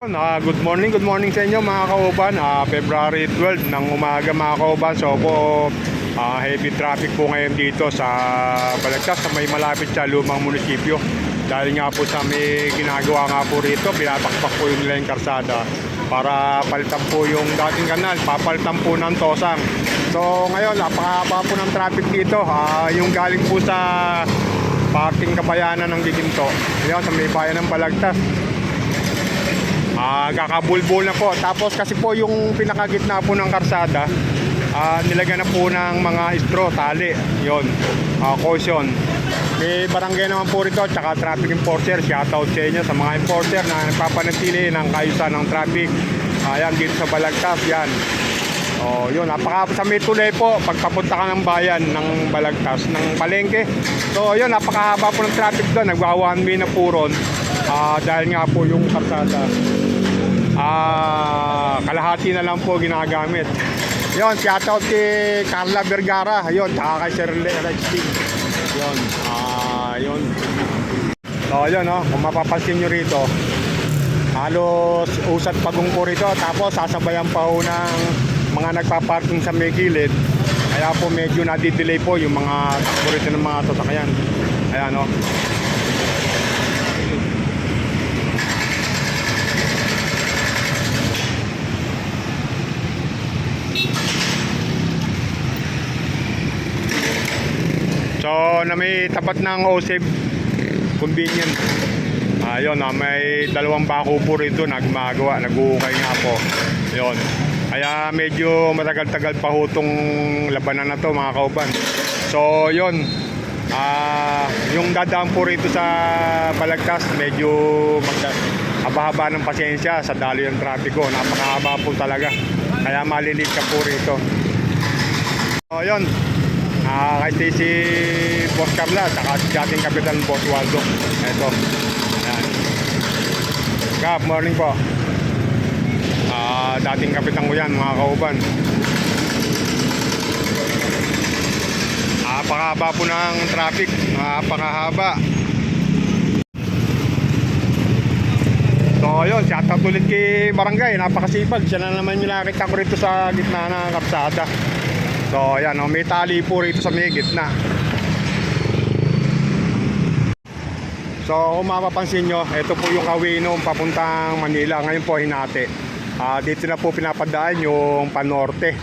Good morning sa inyo mga kauban. February 12 ng umaga mga kauban. So po, heavy traffic po ngayon dito sa Balagtas, sa may malapit sa lumang munisipyo. Dahil nga po sa may ginagawa nga po rito, pinatakpak po yung nila yung karsada para palitan po yung dating kanal, papalitan po ng Tosang. So ngayon, napakahaba po ng traffic dito. Yung galing po sa parting Kabayanan ng Giginto, yun, sa may bayan ng Balagtas. Kakabulbol na po. Tapos kasi po yung pinakagitna po ng karsada, nilagyan na po ng mga straw, tali, yon, caution. May barangay naman po rito, tsaka traffic enforcer. Shoutout sa inyo sa mga enforcer na nagpapanatili ng kaayusan ng traffic. Ayan, dito sa Balagtas, yan. Yun, sa may tulay po, pagpapunta ka ng bayan ng Balagtas, ng Palengke. So yun, napakahaba po ng traffic doon. Nagwa one way na po ron. Dahil nga po yung karsada, kalahati na lang po ginagamit. Yun, shoutout kay Carla Vergara, yun, tsaka kay Sir Rexy. Yun, yun. So yun, kung mapapansin nyo rito, halos usat pagong po rito. Tapos sasabayan pa ho ng mga nagpa-parking sa may gilid. Kaya po medyo nadidelay po yung mga takbo rito ng mga sasakyan. Ayan, So na may tapat ng OSEB convenient. Ayun, may dalawang bako po rito nagmagawa, naguhukay nga po. Ayun. Kaya medyo matagal-tagal pa ho tong labanan na to mga kauban. So yun, yung dadaan po rito sa Balagtas, medyo haba-haba ng pasensya sa daloy ng trapiko. Napakahaba po talaga. Kaya malilit ka po rito. So yun, kay si Boss Carla, saka si dating Kapitan Boss Waldo. Ito. Ayan. Good morning po. Dating kapitan ko yan mga kauban. Napakahaba po ng traffic. Napakahaba. So yun, shoutout ulit kay Barangay. Napakasipag. Siya na naman yung nakita ko rito sa gitna ng kapsada. So ayan, may tali po rito sa may gitna. So kung mapapansin nyo, ito po yung Kawino papuntang Manila. Ngayon po hinati. Dito na po pinapadaan yung panorte.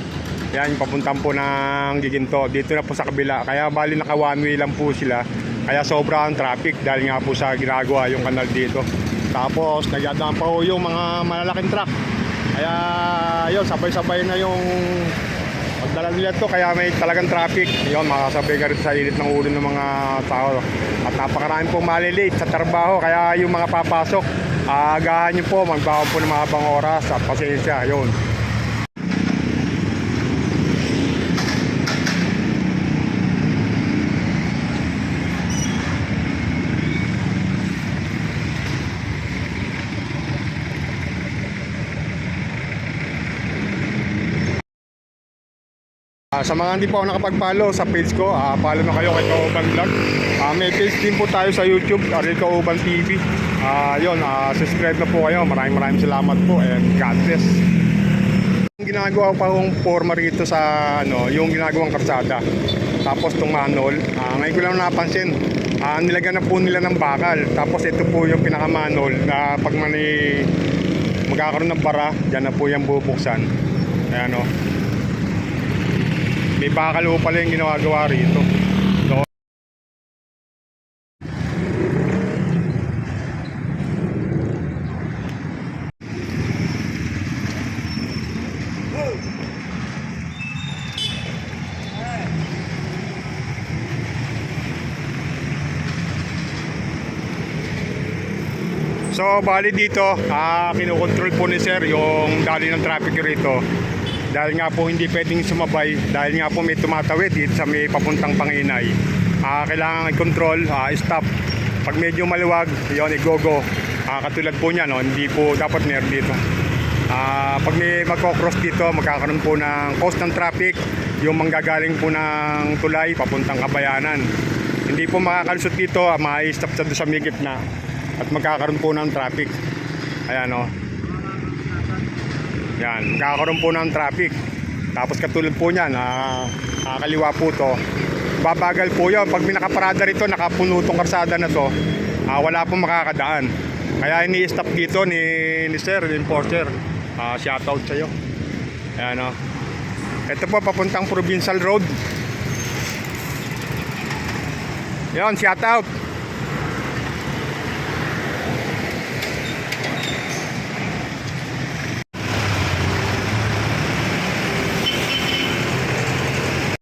Yan, yung papuntang po ng Giginto. Dito na po sa kabila. Kaya bali naka one way lang po sila. Kaya sobra ang traffic dahil nga po sa ginagawa yung kanal dito. Tapos nagyadaan pa po yung mga malalaking truck. Kaya yun, sabay-sabay na yung pagdala nila to, kaya may talagang traffic. Yun, makasabay ka rin sa init ng ulo ng mga tao. At napakarami pong malilate sa trabaho. Kaya yung mga papasok, agahan nyo po, magbaon po ng mga habang oras at pasensya. Yun. Sa mga hindi po ako nakapag-follow sa page ko, follow na kayo kay Kauban Vlog. May page din po tayo sa YouTube, Kauban TV. Yun, subscribe na po kayo. Maraming salamat po and God bless. Yung ginagawa pa akong forma rito sa yung ginagawang karsada. Tapos itong manhole, ngayon ko lang napansin, nilagyan na po nila ng bakal. Tapos ito po yung pinaka-manhole na pag magkakaroon ng bara, dyan na po yung bubuksan. Ayan, may bakal po pala yung ginagawa rito. So bali dito, kinokontrol po ni sir yung dali ng traffic rito. Dahil nga po hindi pwedeng sumabay, dahil nga po may tumatawid dito sa may papuntang Panginay. Kailangan i-control, stop. Pag medyo maluwag, yun, i-go-go. Katulad po niya, hindi po dapat meron dito. Pag may magko-cross dito, magkakaroon po ng cause ng traffic, yung manggagaling po ng tulay papuntang Kabayanan. Hindi po makakalusot dito, ma-stop sa may gitna at magkakaroon po ng traffic. Ayan, Yan, magkakaroon po ng traffic. Tapos katulad po niyan, kakaliwa po to. Babagal po yun. Pag may nakaparada rito, nakapuno tong karsada na to, wala pong makakadaan. Kaya ini-stop dito ni Sir, ni Enforcer. Shoutout sa'yo. Ayan o. Ito po, papuntang Provincial Road. Yan, shoutout.